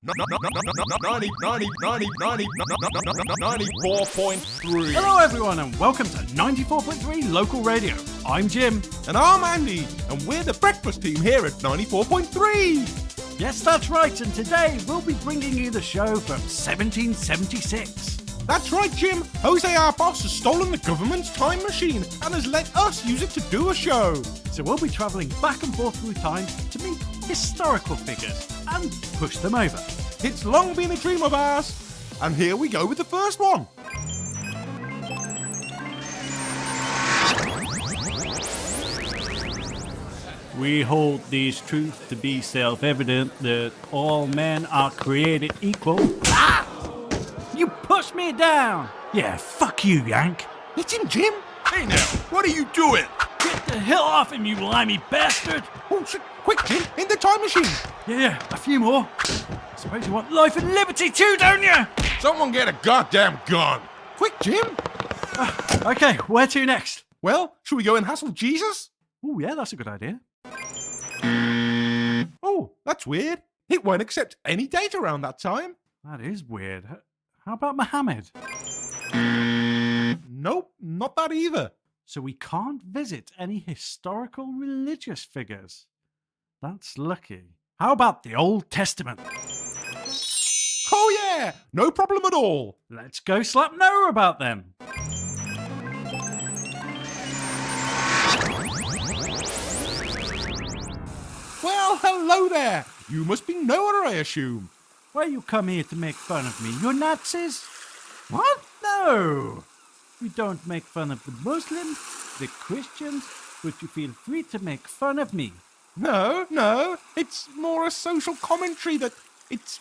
94.3. Hello everyone and welcome to 94.3 Local Radio. I'm Jim. And I'm Andy, and we're the breakfast team here at 94.3. Yes, that's right, and today we'll be bringing you the show from 1776. That's right, Jim. Jose, our boss, has stolen the government's time machine and has let us use it to do a show. So we'll be travelling back and forth through time to meet historical figures and push them over. It's long been a dream of ours. And here we go with the first one. We hold these truths to be self-evident that all men are created equal. Ah! You pushed me down! Yeah, fuck you, Yank. It's him, Jim. Hey now, what are you doing? Get the hell off him, you limey bastard! Oh, shit. Quick, Jim, in the time machine. Yeah, a few more. Suppose you want life and liberty too, don't you? Someone get a goddamn gun. Quick, Jim. Okay, where to next? Well, should we go and hassle Jesus? Oh, yeah, that's a good idea. Oh, that's weird. It won't accept any data around that time. That is weird. How about Mohammed? Nope, not that either. So we can't visit any historical religious figures. That's lucky. How about the Old Testament? Oh yeah, no problem at all. Let's go slap Noah about them. Well, hello there. You must be Noah, I assume. Why you come here to make fun of me? You're Nazis? What? No. We don't make fun of the Muslims, the Christians, but you feel free to make fun of me. No. It's more a social commentary that it's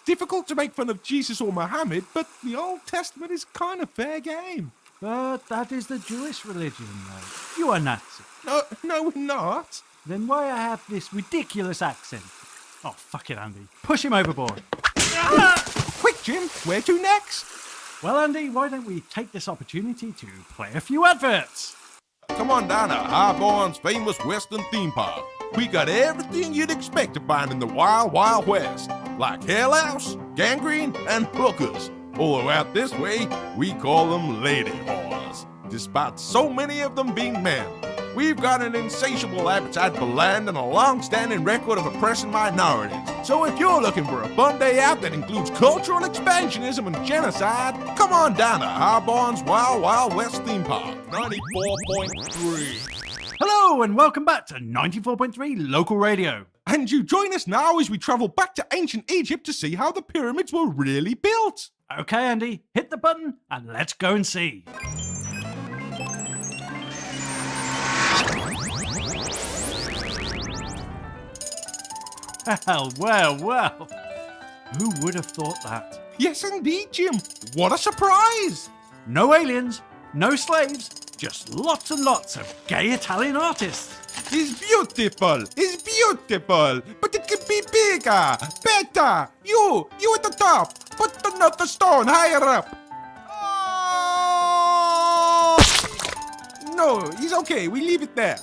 difficult to make fun of Jesus or Muhammad, but the Old Testament is kind of fair game. But that is the Jewish religion, though. You are Nazi. No, we're not. Then why I have this ridiculous accent? Oh, fuck it, Andy. Push him overboard. Quick, Jim, where to next? Well, Andy, why don't we take this opportunity to play a few adverts? Come on down to Highborn's famous Western theme park. We got everything you'd expect to find in the Wild Wild West, like Hell House, gangrene, and hookers. Although out this way, we call them lady whores, despite so many of them being men. We've got an insatiable appetite for land and a long-standing record of oppressing minorities. So if you're looking for a fun day out that includes cultural expansionism and genocide, come on down to Highborn's Wild Wild West theme park, 94.3. Hello, and welcome back to 94.3 Local Radio. And you join us now as we travel back to ancient Egypt to see how the pyramids were really built. Okay, Andy, hit the button and let's go and see. Well. Who would have thought that? Yes, indeed, Jim. What a surprise! No aliens, no slaves, just lots and lots of gay Italian artists. It's beautiful, but it can be bigger, better. You at the top, put another stone higher up. Oh! No, he's okay, we leave it there.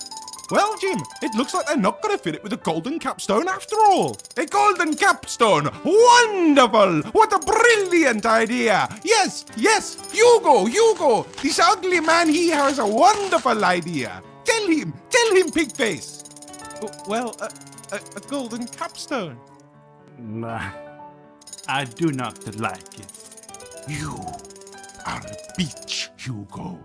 Well, Jim, it looks like they're not going to fit it with a golden capstone after all. A golden capstone! Wonderful! What a brilliant idea! Yes, you go! This ugly man here has a wonderful idea. Tell him, Pigface. Well, a golden capstone. Nah, I do not like it. You are a bitch, Hugo.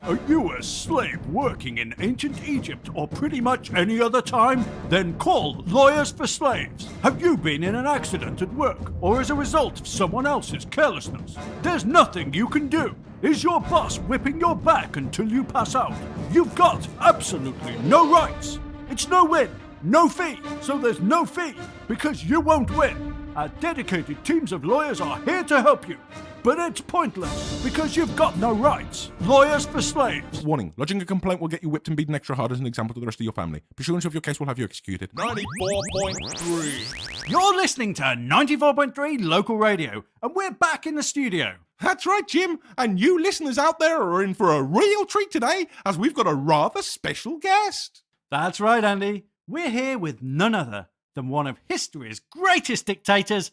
Are you a slave working in ancient Egypt or pretty much any other time? Then call Lawyers for Slaves. Have you been in an accident at work or as a result of someone else's carelessness? There's nothing you can do. Is your boss whipping your back until you pass out? You've got absolutely no rights. It's no win, no fee, so there's no fee because you won't win. Our dedicated teams of lawyers are here to help you. But it's pointless, because you've got no rights. Lawyers for Slaves. Warning, lodging a complaint will get you whipped and beaten extra hard as an example to the rest of your family. Pursuance of your case will have you executed. 94.3. You're listening to 94.3 Local Radio, and we're back in the studio. That's right, Jim, and you listeners out there are in for a real treat today, as we've got a rather special guest. That's right, Andy. We're here with none other than one of history's greatest dictators,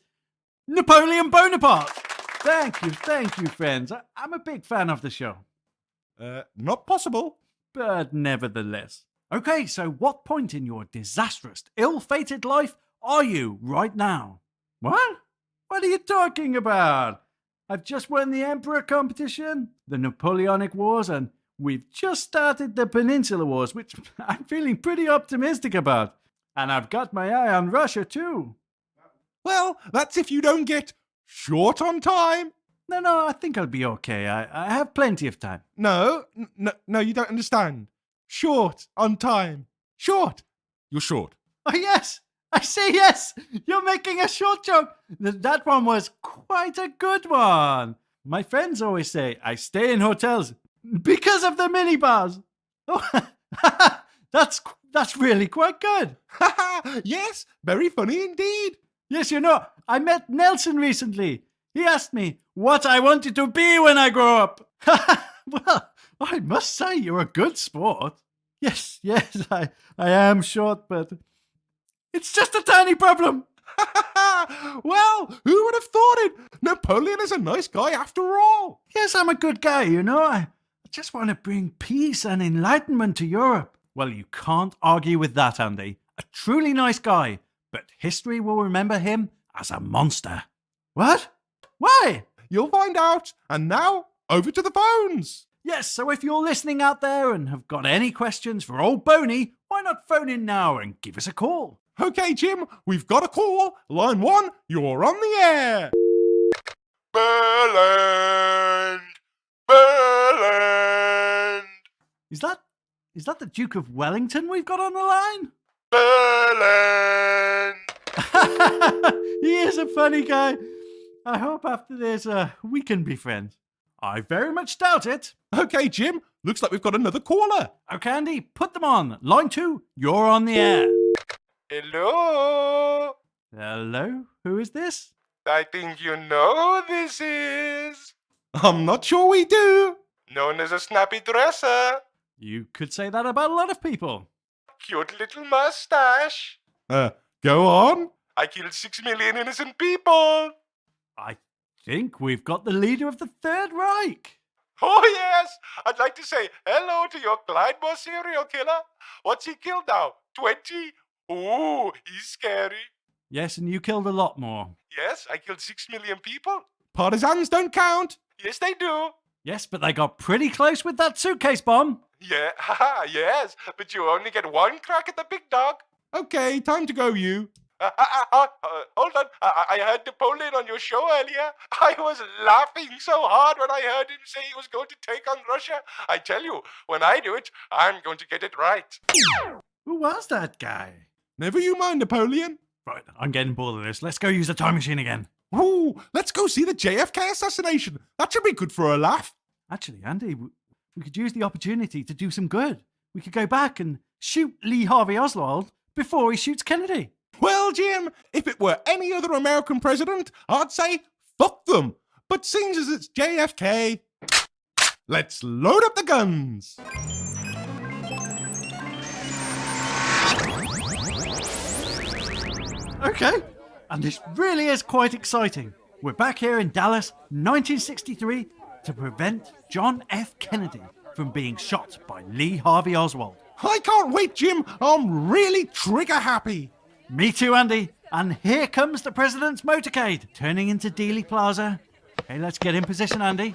Napoleon Bonaparte. Thank you, friends. I'm a big fan of the show. Not possible. But nevertheless. Okay, so what point in your disastrous, ill-fated life are you right now? What? What are you talking about? I've just won the Emperor competition, the Napoleonic Wars, and we've just started the Peninsular Wars, which I'm feeling pretty optimistic about. And I've got my eye on Russia too. Well, that's if you don't get short on time. No, I think I'll be okay. I have plenty of time. No, you don't understand. Short on time. Short. You're short. Oh, yes. I say yes. You're making a short joke. That one was quite a good one. My friends always say I stay in hotels because of the minibars. Oh, that's really quite good. Yes, very funny indeed. Yes, I met Nelson recently. He asked me what I wanted to be when I grow up. Well, I must say you're a good sport. Yes, I am short, but it's just a tiny problem. Well, who would have thought it? Napoleon is a nice guy after all. Yes, I'm a good guy, I just want to bring peace and enlightenment to Europe. Well, you can't argue with that, Andy. A truly nice guy, but history will remember him as a monster. What? Why? You'll find out. And now, over to the phones. Yes, so if you're listening out there and have got any questions for old Boney, why not phone in now and give us a call? Okay, Jim, we've got a call. Line 1, you're on the air. Berland! Is that the Duke of Wellington we've got on the line? Berland! He is a funny guy. I hope after this we can be friends. I very much doubt it. Okay, Jim, looks like we've got another caller. Okay, Andy, put them on. Line 2, you're on the air. Hello? Hello? Who is this? I think you know who this is. I'm not sure we do. Known as a snappy dresser. You could say that about a lot of people. Cute little mustache. Go on. I killed 6 million innocent people. I think we've got the leader of the Third Reich. Oh, yes. I'd like to say hello to your Clydesdale serial killer. What's he killed now? 20? Ooh, he's scary. Yes, and you killed a lot more. Yes, I killed 6 million people. Partisans don't count. Yes, they do. Yes, but they got pretty close with that suitcase bomb. Yeah, haha, yes, but you only get one crack at the big dog. Okay, time to go, you. Hold on, I heard Napoleon on your show earlier. I was laughing so hard when I heard him say he was going to take on Russia. I tell you, when I do it, I'm going to get it right. Who was that guy? Never you mind, Napoleon. Right, I'm getting bored of this. Let's go use the time machine again. Ooh, let's go see the JFK assassination. That should be good for a laugh. Actually, Andy, we could use the opportunity to do some good. We could go back and shoot Lee Harvey Oswald before he shoots Kennedy. Well, Jim, if it were any other American president, I'd say fuck them. But seems as it's JFK, let's load up the guns. Okay, and this really is quite exciting. We're back here in Dallas, 1963, to prevent John F. Kennedy from being shot by Lee Harvey Oswald. I can't wait, Jim. I'm really trigger happy. Me too, Andy. And here comes the president's motorcade, turning into Dealey Plaza. Okay, let's get in position, Andy.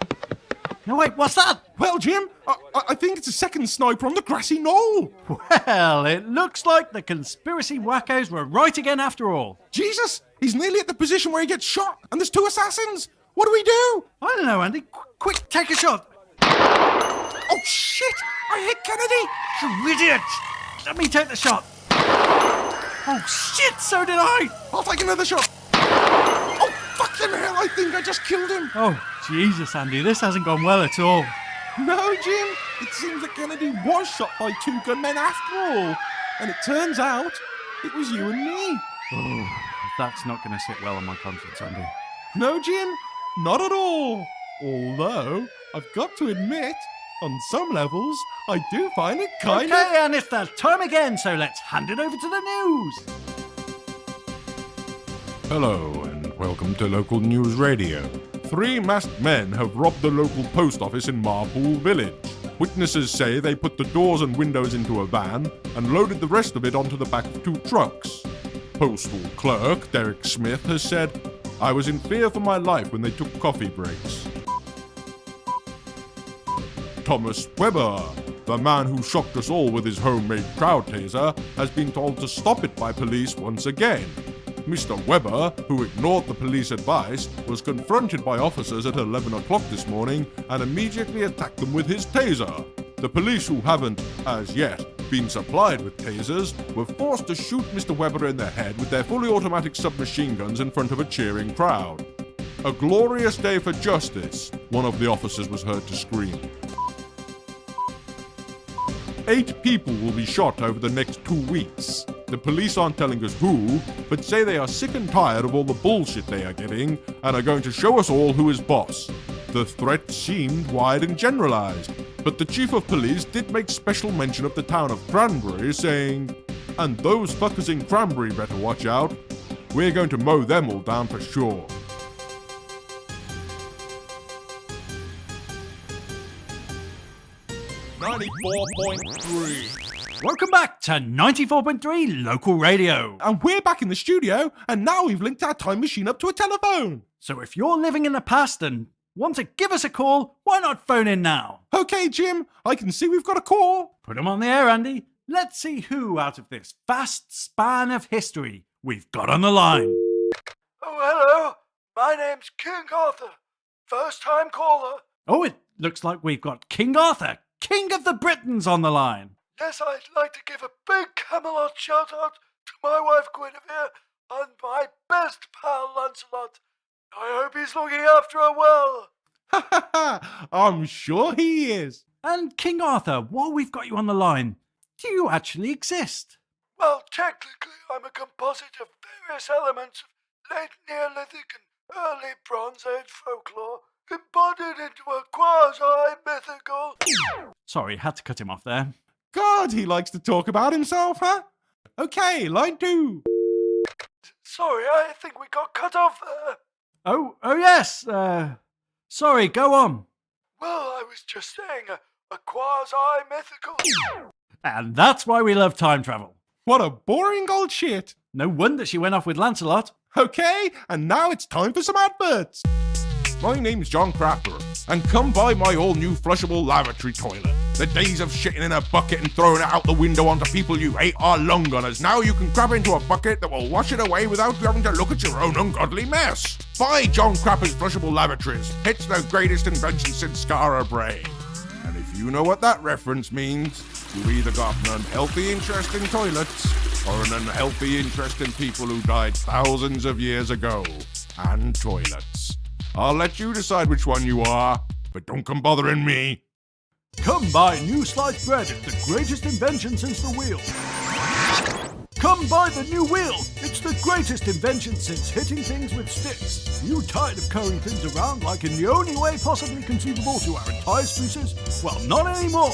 No, wait, what's that? Well, Jim, I think it's a second sniper on the grassy knoll. Well, it looks like the conspiracy wackos were right again after all. Jesus, he's nearly at the position where he gets shot, and there's 2 assassins. What do we do? I don't know, Andy. Quick, take a shot. Oh, shit! I hit Kennedy! You idiot! Let me take the shot. Oh, shit, so did I! I'll take another shot. Oh, fucking hell, I think I just killed him. Oh, Jesus, Andy, this hasn't gone well at all. No, Jim, it seems that Kennedy was shot by 2 gunmen after all. And it turns out it was you and me. Oh, that's not going to sit well on my conscience, Andy. No, Jim, not at all. Although, I've got to admit, on some levels, I do find it kind of... Okay, and it's that time again, so let's hand it over to the news. Hello, and Welcome to local news radio. 3 masked men have robbed the local post office in Marpool Village. Witnesses say they put the doors and windows into a van and loaded the rest of it onto the back of 2 trucks. Postal clerk Derek Smith has said, "I was in fear for my life when they took coffee breaks." Thomas Weber, the man who shocked us all with his homemade crowd taser, has been told to stop it by police once again. Mr. Weber, who ignored the police advice, was confronted by officers at 11 o'clock this morning and immediately attacked them with his taser. The police, who haven't, as yet, been supplied with tasers, were forced to shoot Mr. Weber in the head with their fully automatic submachine guns in front of a cheering crowd. "A glorious day for justice," one of the officers was heard to scream. 8 people will be shot over the next 2 weeks. The police aren't telling us who, but say they are sick and tired of all the bullshit they are getting and are going to show us all who is boss. The threat seemed wide and generalized, but the chief of police did make special mention of the town of Cranberry, saying, "And those fuckers in Cranberry better watch out. We're going to mow them all down for sure." Welcome back to 94.3 Local Radio. And we're back in the studio, and now we've linked our time machine up to a telephone. So if you're living in the past and want to give us a call, why not phone in now? Okay, Jim, I can see we've got a call. Put 'em on the air, Andy. Let's see who out of this vast span of history we've got on the line. Oh, hello. My name's King Arthur. First time caller. Oh, it looks like we've got King Arthur, King of the Britons, on the line. Yes, I'd like to give a big Camelot shout out to my wife Guinevere and my best pal Lancelot. I hope he's looking after her well. Ha ha ha! I'm sure he is. And King Arthur, while we've got you on the line, do you actually exist? Well, technically, I'm a composite of various elements of late Neolithic and early Bronze Age folklore, embodied into a quasi-mythical... Sorry, had to cut him off there. God, he likes to talk about himself, huh? Okay, line 2. Sorry, I think we got cut off there. Oh yes. Sorry, go on. Well, I was just saying a quasi-mythical... And that's why we love time travel. What a boring old shit. No wonder she went off with Lancelot. Okay, and now it's time for some adverts. My name's John Crapper, and come by my all-new flushable lavatory toilet. The days of shitting in a bucket and throwing it out the window onto people you hate are long gone, as now you can grab into a bucket that will wash it away without you having to look at your own ungodly mess. Buy John Crapper's flushable lavatories. It's the greatest invention since Scara Bray. And if you know what that reference means, you either got an unhealthy interest in toilets or an unhealthy interest in people who died thousands of years ago. And toilets. I'll let you decide which one you are, but don't come bothering me. Come buy new sliced bread. It's the greatest invention since the wheel. Come buy the new wheel. It's the greatest invention since hitting things with sticks. You tired of carrying things around like in the only way possibly conceivable to our entire species? Well, not anymore.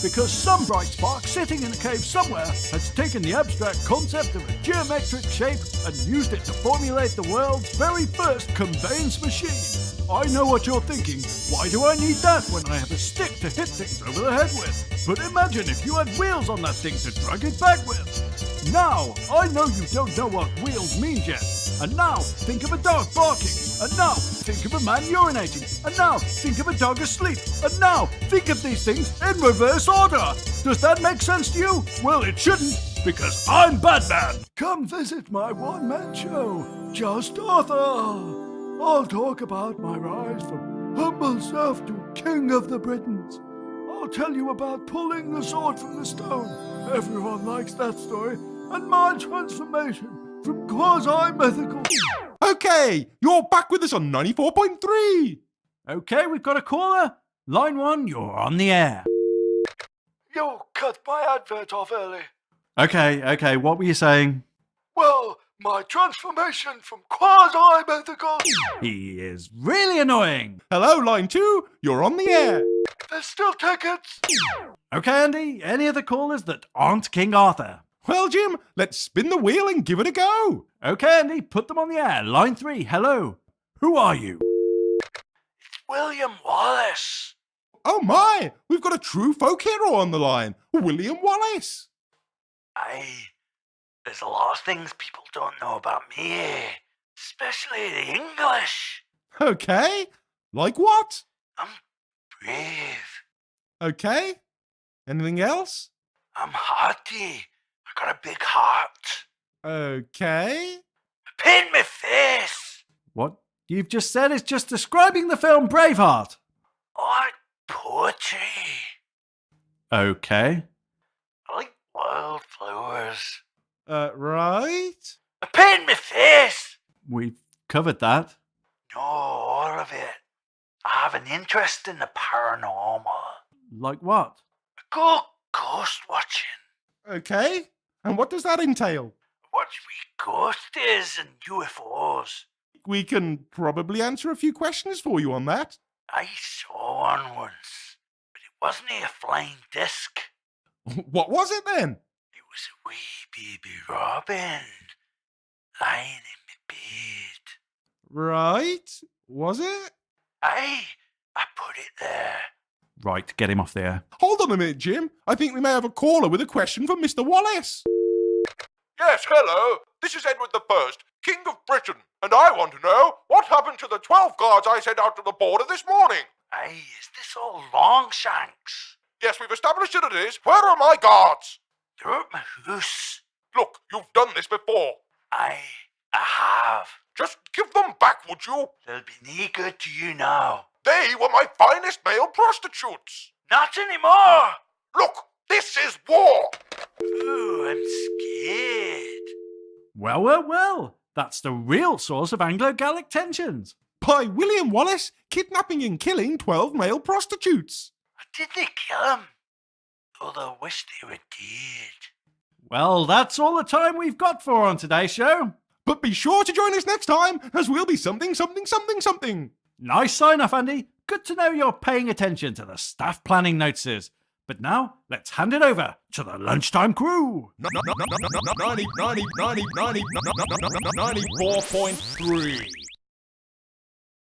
Because some bright spark sitting in a cave somewhere has taken the abstract concept of a geometric shape and used it to formulate the world's very first conveyance machine. I know what you're thinking. Why do I need that when I have a stick to hit things over the head with? But imagine if you had wheels on that thing to drag it back with. Now, I know you don't know what wheels mean yet. And now, think of a dog barking. And now, think of a man urinating. And now, think of a dog asleep. And now, think of these things in reverse order. Does that make sense to you? Well, it shouldn't, because I'm Batman. Come visit my one-man show, Just Arthur. I'll talk about my rise from humble serf to king of the Britons. I'll tell you about pulling the sword from the stone. Everyone likes that story. And my transformation from quasi-mythical... Okay, you're back with us on 94.3. Okay, we've got a caller. Line 1, you're on the air. You cut my advert off early. Okay, what were you saying? Well, my transformation from quasi-mythical... He is really annoying. Hello, line 2, you're on the air. There's still tickets. Okay, Andy, any other callers that aren't King Arthur? Well, Jim, let's spin the wheel and give it a go. Okay, Andy, put them on the air. Line 3, hello. Who are you? William Wallace. Oh my, we've got a true folk hero on the line, William Wallace. There's a lot of things people don't know about me, especially the English. Okay, like what? I'm brave. Okay, anything else? I'm hearty. I got a big heart. Okay. Paint my face. What you've just said is just describing the film Braveheart. I like poetry. Okay. I like wildflowers. Right. Paint my face. We've covered that. No, all of it. I have an interest in the paranormal. Like what? I go ghost watching. Okay, and what does that entail? Watch we ghosties and UFOs. We can probably answer a few questions for you on that. I saw one once, but it wasn't a flying disc. What was it then? It was a wee baby robin lying in my bed. Right, was it? I put it there. Right, get him off the air. Hold on a minute, Jim. I think we may have a caller with a question for Mr. Wallace. Yes, hello. This is Edward I, King of Britain, and I want to know what happened to the 12 guards I sent out to the border this morning. Is this all Longshanks? Yes, we've established that it is. Where are my guards? They're at my house. Look, you've done this before. I have. Just give them back, would you? They'll be no good to you now. They were my finest male prostitutes. Not anymore. Look, this is war. Ooh, I'm scared. Well, well, well. That's the real source of Anglo-Gallic tensions. By William Wallace kidnapping and killing 12 male prostitutes. Did they kill him? Although I wish they were dead. Well, that's all the time we've got for on today's show. But be sure to join us next time, as we'll be something. Nice sign off, Andy. Good to know you're paying attention to the staff planning notices. But now, let's hand it over to the lunchtime crew. 94.3.